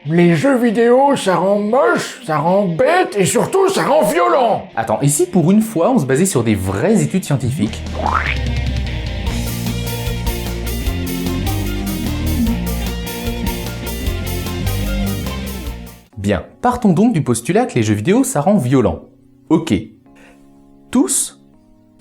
Les jeux vidéo, ça rend moche, ça rend bête et surtout ça rend violent. Attends, et si pour une fois on se basait sur des vraies études scientifiques? Bien, partons donc du postulat que les jeux vidéo ça rend violent. Ok.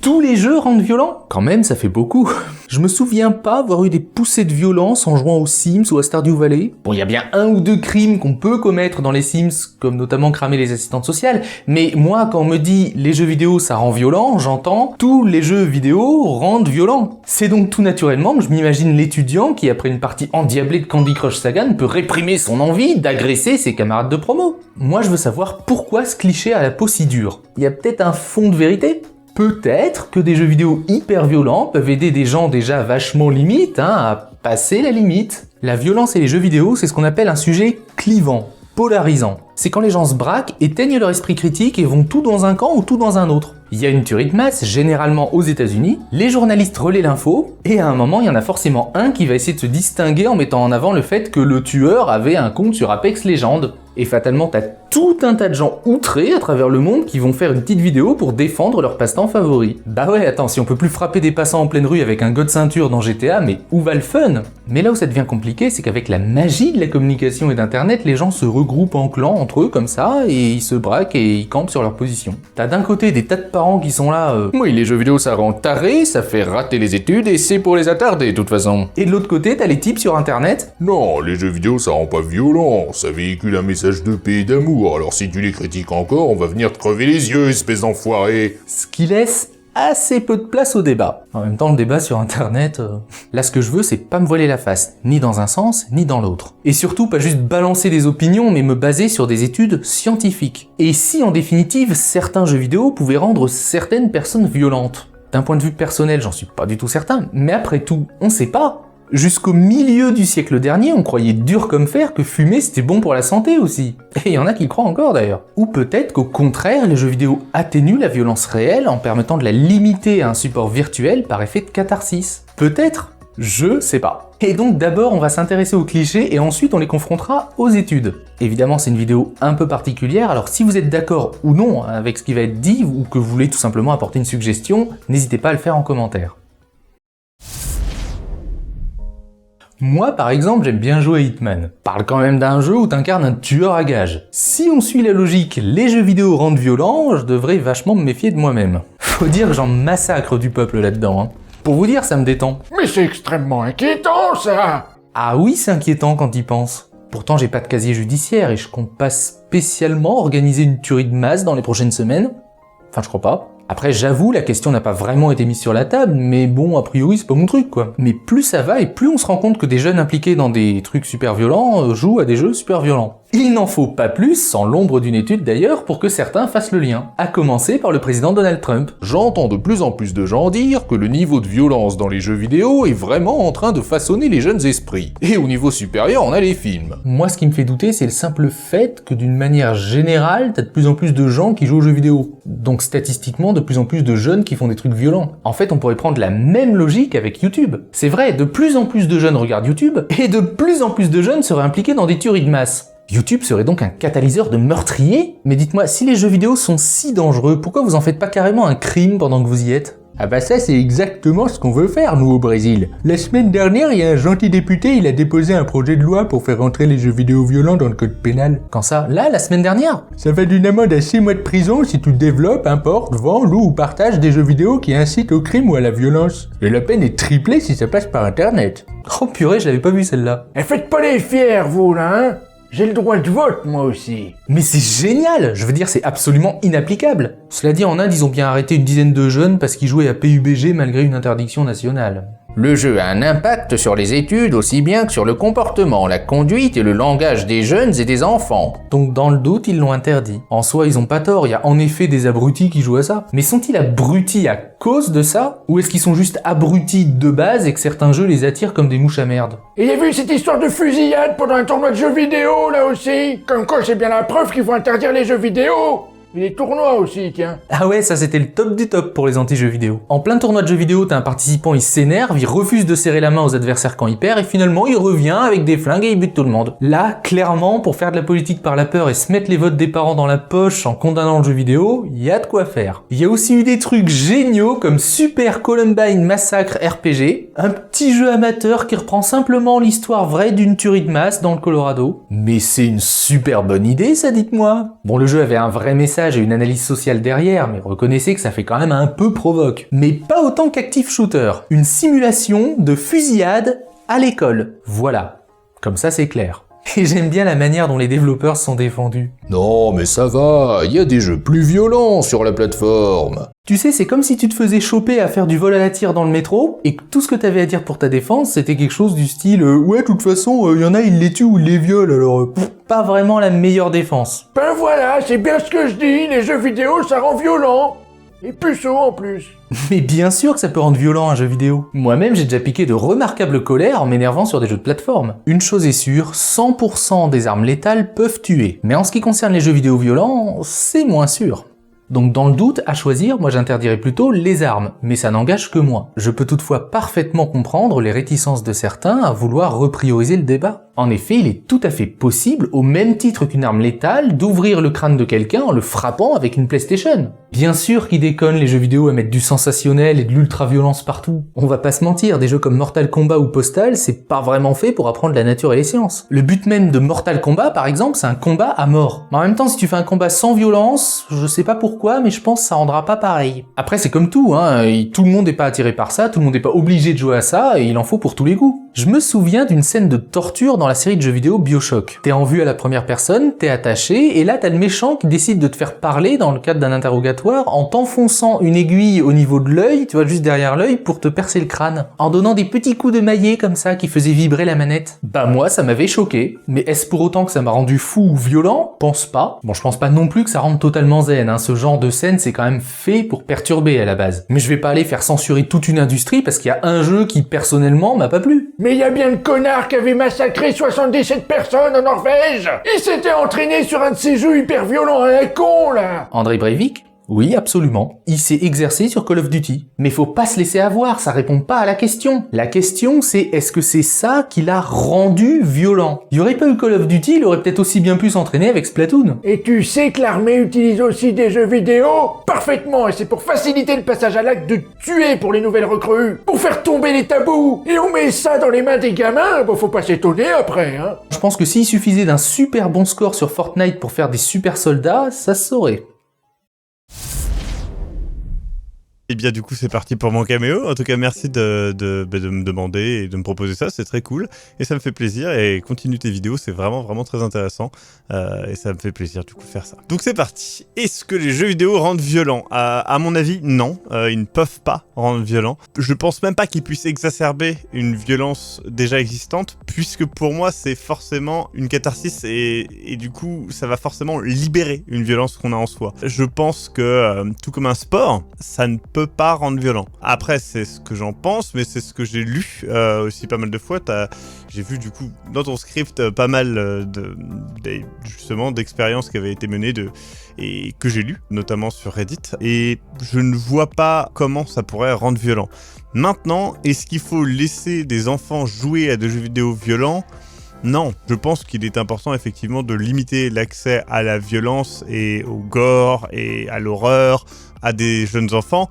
Tous les jeux rendent violents? Quand même, ça fait beaucoup. Je me souviens pas avoir eu des poussées de violence en jouant aux Sims ou à Stardew Valley. Bon, il y a bien un ou deux crimes qu'on peut commettre dans les Sims, comme notamment cramer les assistantes sociales, mais moi, quand on me dit les jeux vidéo ça rend violent, j'entends tous les jeux vidéo rendent violent. C'est donc tout naturellement que je m'imagine l'étudiant qui, après une partie endiablée de Candy Crush Saga, ne peut réprimer son envie d'agresser ses camarades de promo. Moi, je veux savoir pourquoi ce cliché a la peau si dure. Il y a peut-être un fond de vérité? Peut-être que des jeux vidéo hyper violents peuvent aider des gens déjà vachement limites à passer la limite. La violence et les jeux vidéo, c'est ce qu'on appelle un sujet clivant, polarisant. C'est quand les gens se braquent, éteignent leur esprit critique et vont tout dans un camp ou tout dans un autre. Il y a une tuerie de masse, généralement aux États-Unis, les journalistes relaient l'info, et à un moment, il y en a forcément un qui va essayer de se distinguer en mettant en avant le fait que le tueur avait un compte sur Apex Legends. Et fatalement, t'as tout un tas de gens outrés à travers le monde qui vont faire une petite vidéo pour défendre leur passe-temps favori. Bah ouais, attends, si on peut plus frapper des passants en pleine rue avec un god ceinture dans GTA, mais où va le fun? Mais là où ça devient compliqué, c'est qu'avec la magie de la communication et d'internet, les gens se regroupent en clans entre eux comme ça, et ils se braquent et ils campent sur leur position. T'as d'un côté des tas de parents qui sont là, oui, les jeux vidéo ça rend taré, ça fait rater les études et c'est pour les attarder de toute façon. Et de l'autre côté, t'as les types sur internet. Non, les jeux vidéo ça rend pas violent, ça véhicule un message de paix et d'amour, alors si tu les critiques encore, on va venir te crever les yeux, espèce d'enfoiré. Ce qui laisse assez peu de place au débat. En même temps, le débat sur internet, là ce que je veux c'est pas me voiler la face, ni dans un sens, ni dans l'autre. Et surtout pas juste balancer des opinions, mais me baser sur des études scientifiques. Et si en définitive, certains jeux vidéo pouvaient rendre certaines personnes violentes? D'un point de vue personnel, j'en suis pas du tout certain, mais après tout, on sait pas. Jusqu'au milieu du siècle dernier, on croyait dur comme fer que fumer c'était bon pour la santé aussi. Et il y en a qui le croient encore d'ailleurs. Ou peut-être qu'au contraire, les jeux vidéo atténuent la violence réelle en permettant de la limiter à un support virtuel par effet de catharsis. Peut-être? Je sais pas. Et donc d'abord on va s'intéresser aux clichés et ensuite on les confrontera aux études. Évidemment c'est une vidéo un peu particulière, alors si vous êtes d'accord ou non avec ce qui va être dit ou que vous voulez tout simplement apporter une suggestion, n'hésitez pas à le faire en commentaire. Moi, par exemple, j'aime bien jouer à Hitman. Parle quand même d'un jeu où t'incarnes un tueur à gages. Si on suit la logique, les jeux vidéo rendent violents, je devrais vachement me méfier de moi-même. Faut dire que j'en massacre du peuple là-dedans. Pour vous dire, ça me détend. Mais c'est extrêmement inquiétant ça. Ah oui, c'est inquiétant quand y pense. Pourtant, j'ai pas de casier judiciaire et je compte pas spécialement organiser une tuerie de masse dans les prochaines semaines. Enfin, je crois pas. Après, j'avoue, la question n'a pas vraiment été mise sur la table, mais bon, a priori, c'est pas mon truc, quoi. Mais plus ça va, et plus on se rend compte que des jeunes impliqués dans des trucs super violents jouent à des jeux super violents. Il n'en faut pas plus, sans l'ombre d'une étude d'ailleurs, pour que certains fassent le lien. À commencer par le président Donald Trump. J'entends de plus en plus de gens dire que le niveau de violence dans les jeux vidéo est vraiment en train de façonner les jeunes esprits. Et au niveau supérieur, on a les films. Moi, ce qui me fait douter, c'est le simple fait que d'une manière générale, t'as de plus en plus de gens qui jouent aux jeux vidéo. Donc statistiquement, de plus en plus de jeunes qui font des trucs violents. En fait, on pourrait prendre la même logique avec YouTube. C'est vrai, de plus en plus de jeunes regardent YouTube, et de plus en plus de jeunes seraient impliqués dans des tueries de masse. YouTube serait donc un catalyseur de meurtriers? Mais dites-moi, si les jeux vidéo sont si dangereux, pourquoi vous en faites pas carrément un crime pendant que vous y êtes? Ah bah ça c'est exactement ce qu'on veut faire nous au Brésil. La semaine dernière, il y a un gentil député, il a déposé un projet de loi pour faire rentrer les jeux vidéo violents dans le code pénal. Quand ça? Là, la semaine dernière? Ça va d'une amende à 6 mois de prison si tu développes, importes, vends, loues ou partages des jeux vidéo qui incitent au crime ou à la violence. Et la peine est triplée si ça passe par internet. Oh purée, je l'avais pas vu celle-là. Et faites pas les fiers vous là, hein. J'ai le droit de vote, moi aussi. Mais c'est génial! Je veux dire, c'est absolument inapplicable. Cela dit, en Inde, ils ont bien arrêté une dizaine de jeunes parce qu'ils jouaient à PUBG malgré une interdiction nationale. Le jeu a un impact sur les études aussi bien que sur le comportement, la conduite et le langage des jeunes et des enfants. Donc dans le doute, ils l'ont interdit. En soi, ils ont pas tort, il y a en effet des abrutis qui jouent à ça. Mais sont-ils abrutis à cause de ça? Ou est-ce qu'ils sont juste abrutis de base et que certains jeux les attirent comme des mouches à merde? Et il y a vu cette histoire de fusillade pendant un tournoi de jeux vidéo là aussi. Comme quoi c'est bien la preuve qu'il faut interdire les jeux vidéo. Et les tournois aussi, tiens. Ah ouais, ça c'était le top du top pour les anti-jeux vidéo. En plein tournoi de jeux vidéo, t'as un participant, il s'énerve, il refuse de serrer la main aux adversaires quand il perd, et finalement il revient avec des flingues et il bute tout le monde. Là, clairement, pour faire de la politique par la peur et se mettre les votes des parents dans la poche en condamnant le jeu vidéo, il y a de quoi faire. Il y a aussi eu des trucs géniaux comme Super Columbine Massacre RPG, un petit jeu amateur qui reprend simplement l'histoire vraie d'une tuerie de masse dans le Colorado. Mais c'est une super bonne idée, ça, dites-moi. Bon, le jeu avait un vrai message et une analyse sociale derrière, mais reconnaissez que ça fait quand même un peu provoque. Mais pas autant qu'Active Shooter, une simulation de fusillade à l'école. Voilà, comme ça c'est clair. Et j'aime bien la manière dont les développeurs se sont défendus. Non, mais ça va, il y a des jeux plus violents sur la plateforme. Tu sais, c'est comme si tu te faisais choper à faire du vol à la tire dans le métro, et que tout ce que t'avais à dire pour ta défense, c'était quelque chose du style ouais, de toute façon, y en a, ils les tuent ou ils les violent, alors pas vraiment la meilleure défense. Ben voilà, c'est bien ce que je dis, les jeux vidéo ça rend violent. Et puceau en plus. Mais bien sûr que ça peut rendre violent un jeu vidéo. Moi-même, j'ai déjà piqué de remarquables colères en m'énervant sur des jeux de plateforme. Une chose est sûre, 100% des armes létales peuvent tuer. Mais en ce qui concerne les jeux vidéo violents, c'est moins sûr. Donc dans le doute, à choisir, moi j'interdirais plutôt les armes, mais ça n'engage que moi. Je peux toutefois parfaitement comprendre les réticences de certains à vouloir reprioriser le débat. En effet, il est tout à fait possible, au même titre qu'une arme létale, d'ouvrir le crâne de quelqu'un en le frappant avec une PlayStation. Bien sûr qu'ils déconnent les jeux vidéo à mettre du sensationnel et de l'ultra-violence partout. On va pas se mentir, des jeux comme Mortal Kombat ou Postal, c'est pas vraiment fait pour apprendre la nature et les sciences. Le but même de Mortal Kombat, par exemple, c'est un combat à mort. Mais en même temps, si tu fais un combat sans violence, je sais pas pourquoi, mais je pense que ça rendra pas pareil. Après, c'est comme tout, hein, tout le monde est pas attiré par ça, tout le monde est pas obligé de jouer à ça, et il en faut pour tous les goûts. Je me souviens d'une scène de torture dans la série de jeux vidéo BioShock. T'es en vue à la première personne, t'es attaché, et là t'as le méchant qui décide de te faire parler dans le cadre d'un interrogatoire en t'enfonçant une aiguille au niveau de l'œil, tu vois, juste derrière l'œil, pour te percer le crâne. En donnant des petits coups de maillet comme ça qui faisaient vibrer la manette. Bah moi, ça m'avait choqué. Mais est-ce pour autant que ça m'a rendu fou ou violent? Pense pas. Bon, je pense pas non plus que ça rende totalement zen, hein. Ce genre de scène, c'est quand même fait pour perturber à la base. Mais je vais pas aller faire censurer toute une industrie parce qu'il y a un jeu qui, personnellement, m'a pas plu. Mais y a bien le connard qui avait massacré 77 personnes en Norvège. Il s'était entraîné sur un de ces jeux hyper violents à la con, là. Andrei Breivik? Oui, absolument. Il s'est exercé sur Call of Duty. Mais faut pas se laisser avoir, ça répond pas à la question. La question c'est, est-ce que c'est ça qui l'a rendu violent? Il y aurait pas eu Call of Duty, il aurait peut-être aussi bien pu s'entraîner avec Splatoon. Et tu sais que l'armée utilise aussi des jeux vidéo? Parfaitement, et c'est pour faciliter le passage à l'acte de tuer pour les nouvelles recrues, pour faire tomber les tabous. Et on met ça dans les mains des gamins, bon faut pas s'étonner après, hein. Je pense que s'il suffisait d'un super bon score sur Fortnite pour faire des super soldats, ça se saurait. Et bien du coup c'est parti pour mon caméo. En tout cas merci de me demander et de me proposer ça, c'est très cool et ça me fait plaisir et continue tes vidéos, c'est vraiment très intéressant et ça me fait plaisir du coup de faire ça. Donc c'est parti. Est-ce que les jeux vidéo rendent violents? À mon avis non, ils ne peuvent pas rendre violents. Je pense même pas qu'ils puissent exacerber une violence déjà existante puisque pour moi c'est forcément une catharsis et du coup ça va forcément libérer une violence qu'on a en soi. Je pense que tout comme un sport, ça ne peut pas rendre violent. Après, c'est ce que j'en pense, mais c'est ce que j'ai lu aussi pas mal de fois. J'ai vu du coup dans ton script pas mal justement d'expériences qui avaient été menées et que j'ai lues, notamment sur Reddit. Et je ne vois pas comment ça pourrait rendre violent. Maintenant, est-ce qu'il faut laisser des enfants jouer à des jeux vidéo violents ? Non, je pense qu'il est important effectivement de limiter l'accès à la violence et au gore et à l'horreur à des jeunes enfants,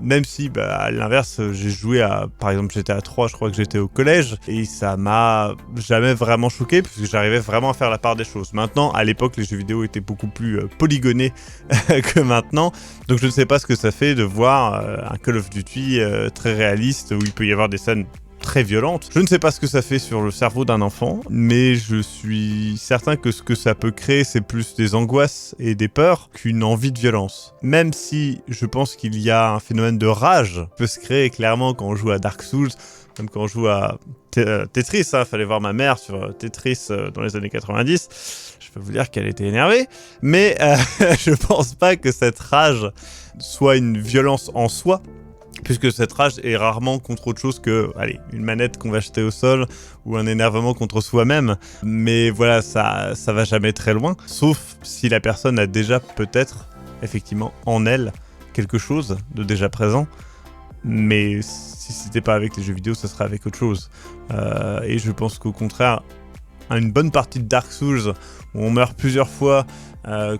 même si à l'inverse j'ai joué à, par exemple j'étais à 3, je crois que j'étais au collège et ça m'a jamais vraiment choqué parce que j'arrivais vraiment à faire la part des choses. Maintenant, à l'époque les jeux vidéo étaient beaucoup plus polygonés que maintenant, donc je ne sais pas ce que ça fait de voir un Call of Duty très réaliste où il peut y avoir des scènes très violente. Je ne sais pas ce que ça fait sur le cerveau d'un enfant, mais je suis certain que ce que ça peut créer, c'est plus des angoisses et des peurs qu'une envie de violence. Même si je pense qu'il y a un phénomène de rage qui peut se créer clairement quand on joue à Dark Souls, même quand on joue à Tetris, fallait voir ma mère sur Tetris dans les années 90, je peux vous dire qu'elle était énervée, mais je pense pas que cette rage soit une violence en soi, puisque cette rage est rarement contre autre chose que, une manette qu'on va jeter au sol ou un énervement contre soi-même. Mais voilà, ça va jamais très loin, sauf si la personne a déjà peut-être, effectivement, en elle, quelque chose de déjà présent. Mais si c'était pas avec les jeux vidéo, ça serait avec autre chose. Et je pense qu'au contraire, une bonne partie de Dark Souls, où on meurt plusieurs fois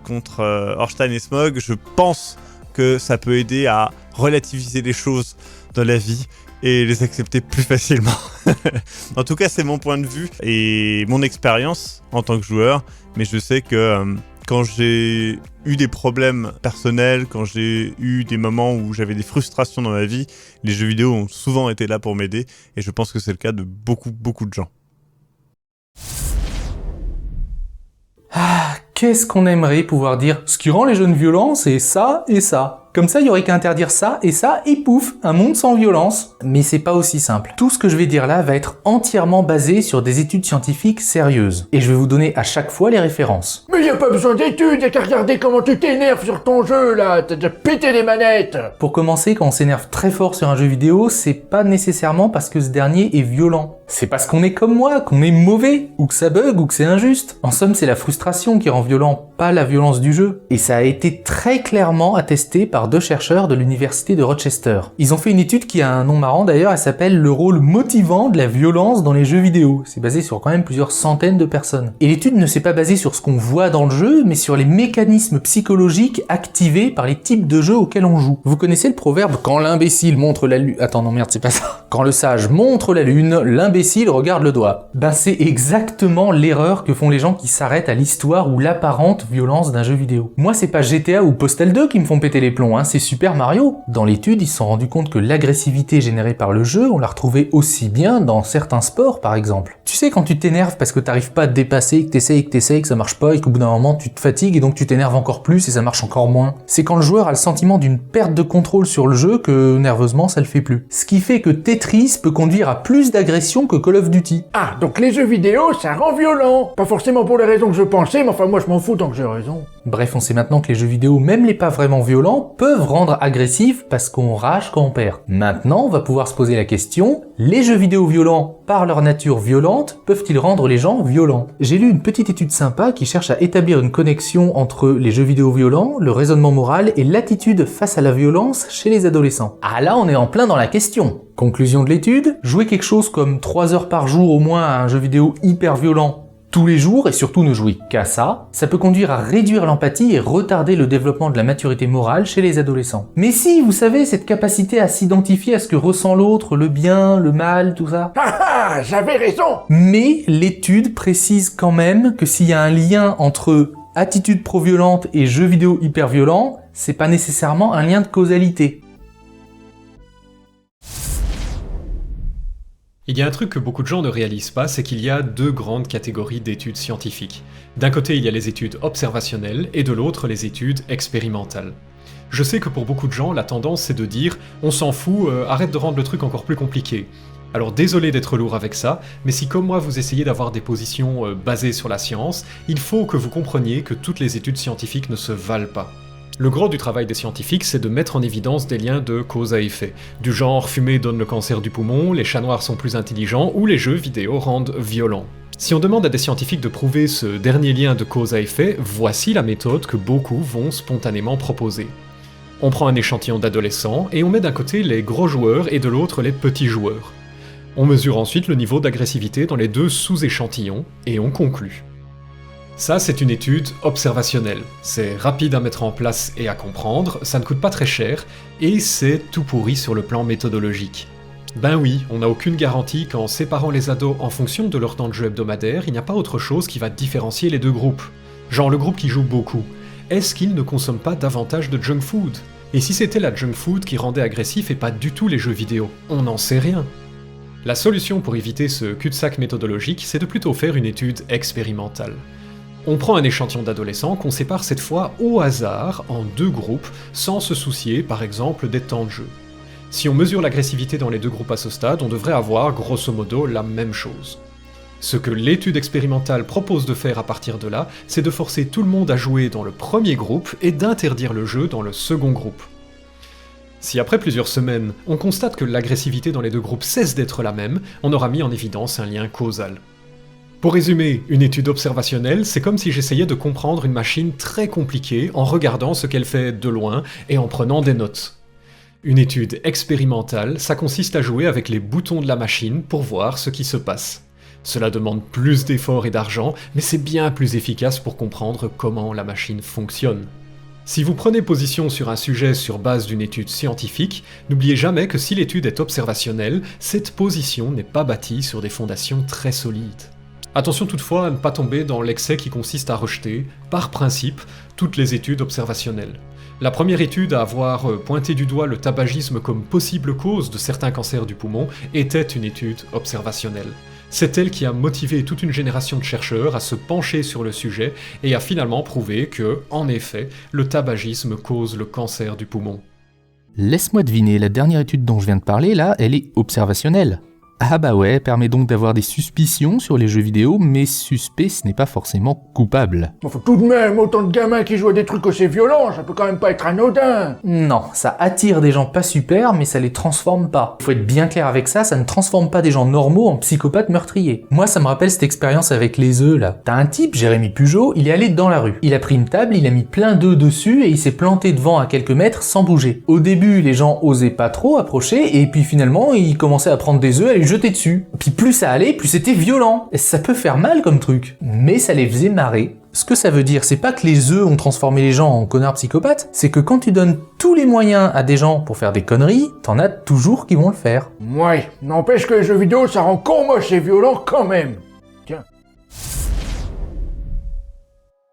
contre Ornstein et Smough, je pense que ça peut aider à relativiser les choses dans la vie et les accepter plus facilement. En tout cas, c'est mon point de vue et mon expérience en tant que joueur, mais je sais que quand j'ai eu des problèmes personnels, quand j'ai eu des moments où j'avais des frustrations dans ma vie, les jeux vidéo ont souvent été là pour m'aider, et je pense que c'est le cas de beaucoup de gens. Qu'est-ce qu'on aimerait pouvoir dire, ce qui rend les jeunes violents, c'est ça et ça. Comme ça, il y aurait qu'à interdire ça, et pouf, un monde sans violence. Mais c'est pas aussi simple. Tout ce que je vais dire là va être entièrement basé sur des études scientifiques sérieuses. Et je vais vous donner à chaque fois les références. Mais y a pas besoin d'études, y'a qu'à regarder comment tu t'énerves sur ton jeu, là. T'as déjà pété les manettes. Pour commencer, quand on s'énerve très fort sur un jeu vidéo, c'est pas nécessairement parce que ce dernier est violent. C'est parce qu'on est comme moi, qu'on est mauvais, ou que ça bug, ou que c'est injuste. En somme, c'est la frustration qui rend violent, pas la violence du jeu. Et ça a été très clairement attesté par 2 chercheurs de l'université de Rochester. Ils ont fait une étude qui a un nom marrant d'ailleurs, elle s'appelle le rôle motivant de la violence dans les jeux vidéo. C'est basé sur quand même plusieurs centaines de personnes. Et l'étude ne s'est pas basée sur ce qu'on voit dans le jeu, mais sur les mécanismes psychologiques activés par les types de jeux auxquels on joue. Vous connaissez le proverbe « Quand l'imbécile montre la lune... » Attends, non merde, c'est pas ça. Quand le sage montre la lune, l'imbécile regarde le doigt. Ben c'est exactement l'erreur que font les gens qui s'arrêtent à l'histoire ou l'apparente violence d'un jeu vidéo. Moi, c'est pas GTA ou Postal 2 qui me font péter les plombs, hein, c'est Super Mario. Dans l'étude, ils se sont rendus compte que l'agressivité générée par le jeu, on la retrouvait aussi bien dans certains sports, par exemple. Tu sais, quand tu t'énerves parce que t'arrives pas à te dépasser, que t'essayes, que ça marche pas, et qu'au bout d'un moment, tu te fatigues et donc tu t'énerves encore plus et ça marche encore moins. C'est quand le joueur a le sentiment d'une perte de contrôle sur le jeu que, nerveusement, ça le fait plus. Ce qui fait que Tetris peut conduire à plus d'agression que Call of Duty. Ah, donc les jeux vidéo, ça rend violent. Pas forcément pour les raisons que je pensais, mais enfin moi je m'en fous tant que j'ai raison. Bref, on sait maintenant que les jeux vidéo, même les pas vraiment violents, peuvent rendre agressifs parce qu'on rage quand on perd. Maintenant, on va pouvoir se poser la question, les jeux vidéo violents, par leur nature violente, peuvent-ils rendre les gens violents? J'ai lu une petite étude sympa qui cherche à établir une connexion entre les jeux vidéo violents, le raisonnement moral et l'attitude face à la violence chez les adolescents. Ah là, on est en plein dans la question. Conclusion de l'étude, jouer quelque chose comme 3 heures par jour au moins à un jeu vidéo hyper violent tous les jours, et surtout ne jouer qu'à ça peut conduire à réduire l'empathie et retarder le développement de la maturité morale chez les adolescents. Mais si, vous savez, cette capacité à s'identifier à ce que ressent l'autre, le bien, le mal, tout ça. Ah, j'avais raison. Mais l'étude précise quand même que s'il y a un lien entre attitude pro-violente et jeux vidéo hyper violents, c'est pas nécessairement un lien de causalité. Il y a un truc que beaucoup de gens ne réalisent pas, c'est qu'il y a 2 grandes catégories d'études scientifiques. D'un côté, il y a les études observationnelles, et de l'autre, les études expérimentales. Je sais que pour beaucoup de gens, la tendance c'est de dire « on s'en fout, arrête de rendre le truc encore plus compliqué ». Alors désolé d'être lourd avec ça, mais si comme moi vous essayez d'avoir des positions basées sur la science, il faut que vous compreniez que toutes les études scientifiques ne se valent pas. Le gros du travail des scientifiques, c'est de mettre en évidence des liens de cause à effet. Du genre, fumer donne le cancer du poumon, les chats noirs sont plus intelligents, ou les jeux vidéo rendent violents. Si on demande à des scientifiques de prouver ce dernier lien de cause à effet, voici la méthode que beaucoup vont spontanément proposer. On prend un échantillon d'adolescents, et on met d'un côté les gros joueurs et de l'autre les petits joueurs. On mesure ensuite le niveau d'agressivité dans les 2 sous-échantillons, et on conclut. Ça, c'est une étude observationnelle. C'est rapide à mettre en place et à comprendre, ça ne coûte pas très cher, et c'est tout pourri sur le plan méthodologique. Ben oui, on n'a aucune garantie qu'en séparant les ados en fonction de leur temps de jeu hebdomadaire, il n'y a pas autre chose qui va différencier les 2 groupes. Genre le groupe qui joue beaucoup. Est-ce qu'il ne consomme pas davantage de junk food? Et si c'était la junk food qui rendait agressif et pas du tout les jeux vidéo? On n'en sait rien. La solution pour éviter ce cul-de-sac méthodologique, c'est de plutôt faire une étude expérimentale. On prend un échantillon d'adolescents qu'on sépare cette fois au hasard en 2 groupes, sans se soucier par exemple des temps de jeu. Si on mesure l'agressivité dans les 2 groupes à ce stade, on devrait avoir grosso modo la même chose. Ce que l'étude expérimentale propose de faire à partir de là, c'est de forcer tout le monde à jouer dans le premier groupe et d'interdire le jeu dans le second groupe. Si après plusieurs semaines, on constate que l'agressivité dans les deux groupes cesse d'être la même, on aura mis en évidence un lien causal. Pour résumer, une étude observationnelle, c'est comme si j'essayais de comprendre une machine très compliquée en regardant ce qu'elle fait de loin et en prenant des notes. Une étude expérimentale, ça consiste à jouer avec les boutons de la machine pour voir ce qui se passe. Cela demande plus d'efforts et d'argent, mais c'est bien plus efficace pour comprendre comment la machine fonctionne. Si vous prenez position sur un sujet sur base d'une étude scientifique, n'oubliez jamais que si l'étude est observationnelle, cette position n'est pas bâtie sur des fondations très solides. Attention toutefois à ne pas tomber dans l'excès qui consiste à rejeter, par principe, toutes les études observationnelles. La première étude à avoir pointé du doigt le tabagisme comme possible cause de certains cancers du poumon était une étude observationnelle. C'est elle qui a motivé toute une génération de chercheurs à se pencher sur le sujet et a finalement prouvé que, en effet, le tabagisme cause le cancer du poumon. Laisse-moi deviner, la dernière étude dont je viens de parler, là, elle est observationnelle. Ah bah ouais, permet donc d'avoir des suspicions sur les jeux vidéo, mais suspect, ce n'est pas forcément coupable. Faut tout de même, autant de gamins qui jouent à des trucs aussi violents, ça peut quand même pas être anodin. Non, ça attire des gens pas super, mais ça les transforme pas. Faut être bien clair avec ça, ça ne transforme pas des gens normaux en psychopathes meurtriers. Moi, ça me rappelle cette expérience avec les œufs, là. T'as un type, Jérémy Pujol, il est allé dans la rue. Il a pris une table, il a mis plein d'œufs dessus, et il s'est planté devant à quelques mètres sans bouger. Au début, les gens osaient pas trop approcher, et puis finalement, ils commençaient à prendre des œufs, à les jeter dessus. Puis plus ça allait, plus c'était violent. Ça peut faire mal comme truc, mais ça les faisait marrer. Ce que ça veut dire, c'est pas que les œufs ont transformé les gens en connards psychopathes, c'est que quand tu donnes tous les moyens à des gens pour faire des conneries, t'en as toujours qui vont le faire. Ouais, n'empêche que les jeux vidéo, ça rend con moche et violent quand même. Tiens.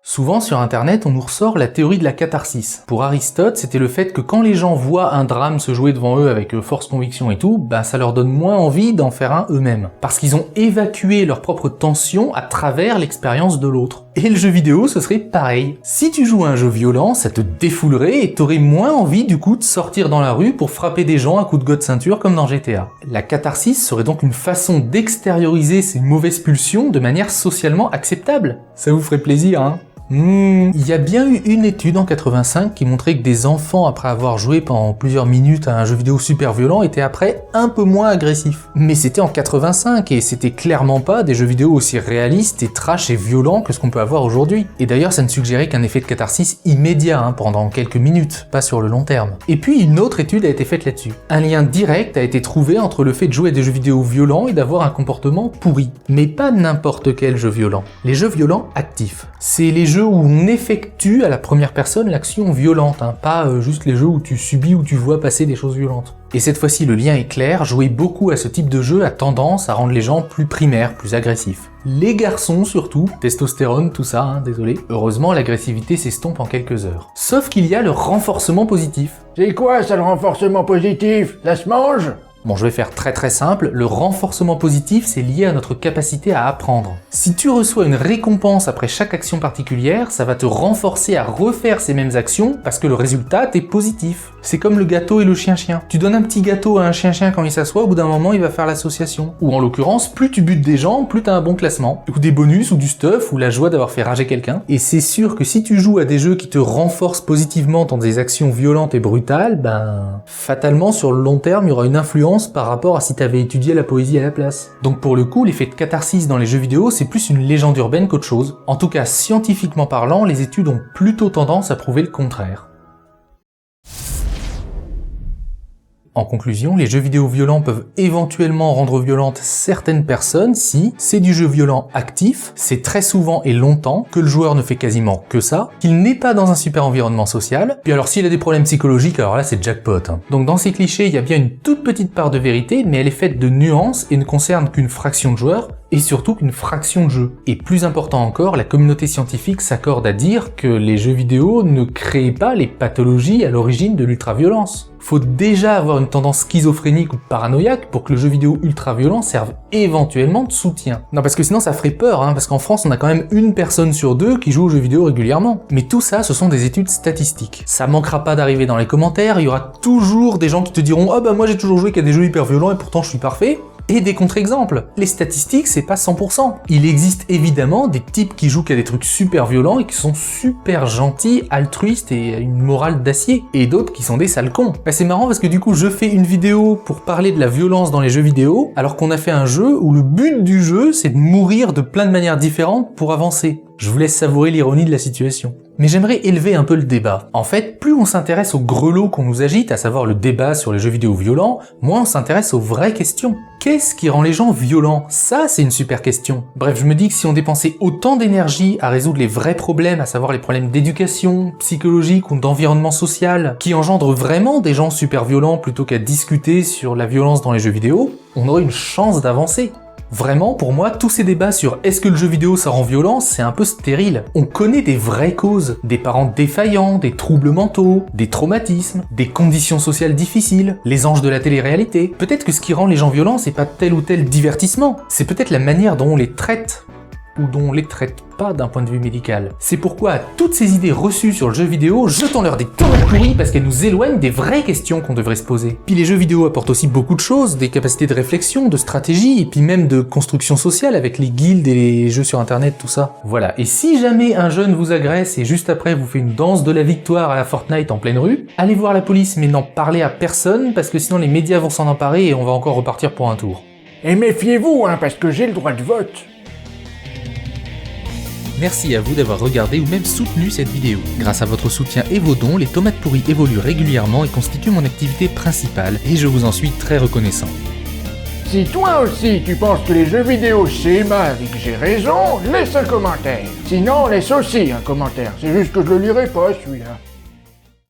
Souvent sur internet, on nous ressort la théorie de la catharsis. Pour Aristote, c'était le fait que quand les gens voient un drame se jouer devant eux avec force conviction et tout, ça leur donne moins envie d'en faire un eux-mêmes. Parce qu'ils ont évacué leur propre tension à travers l'expérience de l'autre. Et le jeu vidéo, ce serait pareil. Si tu joues à un jeu violent, ça te défoulerait et t'aurais moins envie du coup de sortir dans la rue pour frapper des gens à coups de go de ceinture comme dans GTA. La catharsis serait donc une façon d'extérioriser ces mauvaises pulsions de manière socialement acceptable. Ça vous ferait plaisir, hein ? Il y a bien eu une étude en 85 qui montrait que des enfants, après avoir joué pendant plusieurs minutes à un jeu vidéo super violent, étaient après un peu moins agressifs. Mais c'était en 85 et c'était clairement pas des jeux vidéo aussi réalistes et trash et violents que ce qu'on peut avoir aujourd'hui. Et d'ailleurs, ça ne suggérait qu'un effet de catharsis immédiat, pendant quelques minutes, pas sur le long terme. Et puis une autre étude a été faite là-dessus. Un lien direct a été trouvé entre le fait de jouer à des jeux vidéo violents et d'avoir un comportement pourri. Mais pas n'importe quel jeu violent. Les jeux violents actifs. C'est les jeux où on effectue à la première personne l'action violente, pas juste les jeux où tu subis ou tu vois passer des choses violentes. Et cette fois-ci, le lien est clair, jouer beaucoup à ce type de jeu a tendance à rendre les gens plus primaires, plus agressifs. Les garçons surtout, testostérone, tout ça, désolé. Heureusement, l'agressivité s'estompe en quelques heures. Sauf qu'il y a le renforcement positif. C'est quoi ça le renforcement positif? Ça se mange? Bon, je vais faire très simple, le renforcement positif, c'est lié à notre capacité à apprendre. Si tu reçois une récompense après chaque action particulière, ça va te renforcer à refaire ces mêmes actions parce que le résultat t'est positif. C'est comme le gâteau et le chien-chien. Tu donnes un petit gâteau à un chien-chien quand il s'assoit, au bout d'un moment, il va faire l'association. Ou en l'occurrence, plus tu butes des gens, plus t'as un bon classement. Ou des bonus, ou du stuff, ou la joie d'avoir fait rager quelqu'un. Et c'est sûr que si tu joues à des jeux qui te renforcent positivement dans des actions violentes et brutales, fatalement, sur le long terme, il y aura une influence par rapport à si t'avais étudié la poésie à la place. Donc pour le coup, l'effet de catharsis dans les jeux vidéo, c'est plus une légende urbaine qu'autre chose. En tout cas, scientifiquement parlant, les études ont plutôt tendance à prouver le contraire. En conclusion, les jeux vidéo violents peuvent éventuellement rendre violentes certaines personnes si c'est du jeu violent actif, c'est très souvent et longtemps, que le joueur ne fait quasiment que ça, qu'il n'est pas dans un super environnement social, puis alors s'il a des problèmes psychologiques, alors là c'est jackpot. Donc dans ces clichés, il y a bien une toute petite part de vérité, mais elle est faite de nuances et ne concerne qu'une fraction de joueurs, et surtout qu'une fraction de jeu. Et plus important encore, la communauté scientifique s'accorde à dire que les jeux vidéo ne créent pas les pathologies à l'origine de l'ultraviolence. Faut déjà avoir une tendance schizophrénique ou paranoïaque pour que le jeu vidéo ultra-violent serve éventuellement de soutien. Non, parce que sinon ça ferait peur, parce qu'en France on a quand même une personne sur deux qui joue aux jeux vidéo régulièrement. Mais tout ça, ce sont des études statistiques. Ça manquera pas d'arriver dans les commentaires, il y aura toujours des gens qui te diront « Ah bah moi j'ai toujours joué qu'à des jeux hyper violents et pourtant je suis parfait ». Et des contre-exemples. Les statistiques, c'est pas 100%. Il existe évidemment des types qui jouent qu'à des trucs super violents et qui sont super gentils, altruistes et à une morale d'acier. Et d'autres qui sont des sales cons. Bah, c'est marrant parce que du coup, je fais une vidéo pour parler de la violence dans les jeux vidéo, alors qu'on a fait un jeu où le but du jeu, c'est de mourir de plein de manières différentes pour avancer. Je vous laisse savourer l'ironie de la situation. Mais j'aimerais élever un peu le débat. En fait, plus on s'intéresse au grelot qu'on nous agite, à savoir le débat sur les jeux vidéo violents, moins on s'intéresse aux vraies questions. Qu'est-ce qui rend les gens violents? Ça, c'est une super question. Bref, je me dis que si on dépensait autant d'énergie à résoudre les vrais problèmes, à savoir les problèmes d'éducation, psychologique ou d'environnement social, qui engendrent vraiment des gens super violents plutôt qu'à discuter sur la violence dans les jeux vidéo, on aurait une chance d'avancer. Vraiment, pour moi, tous ces débats sur est-ce que le jeu vidéo ça rend violent, c'est un peu stérile. On connaît des vraies causes, des parents défaillants, des troubles mentaux, des traumatismes, des conditions sociales difficiles, les anges de la télé-réalité. Peut-être que ce qui rend les gens violents, c'est pas tel ou tel divertissement, c'est peut-être la manière dont on les traite, ou dont on les traite pas d'un point de vue médical. C'est pourquoi à toutes ces idées reçues sur le jeu vidéo, jetons-leur des tomates pourries parce qu'elles nous éloignent des vraies questions qu'on devrait se poser. Puis les jeux vidéo apportent aussi beaucoup de choses, des capacités de réflexion, de stratégie, et puis même de construction sociale avec les guildes et les jeux sur internet, tout ça. Voilà, et si jamais un jeune vous agresse et juste après vous fait une danse de la victoire à la Fortnite en pleine rue, allez voir la police mais n'en parlez à personne parce que sinon les médias vont s'en emparer et on va encore repartir pour un tour. Et méfiez-vous, parce que j'ai le droit de vote. Merci à vous d'avoir regardé ou même soutenu cette vidéo. Grâce à votre soutien et vos dons, les tomates pourries évoluent régulièrement et constituent mon activité principale, et je vous en suis très reconnaissant. Si toi aussi tu penses que les jeux vidéo c'est mal et que j'ai raison, laisse un commentaire. Sinon, laisse aussi un commentaire. C'est juste que je le lirai pas celui-là.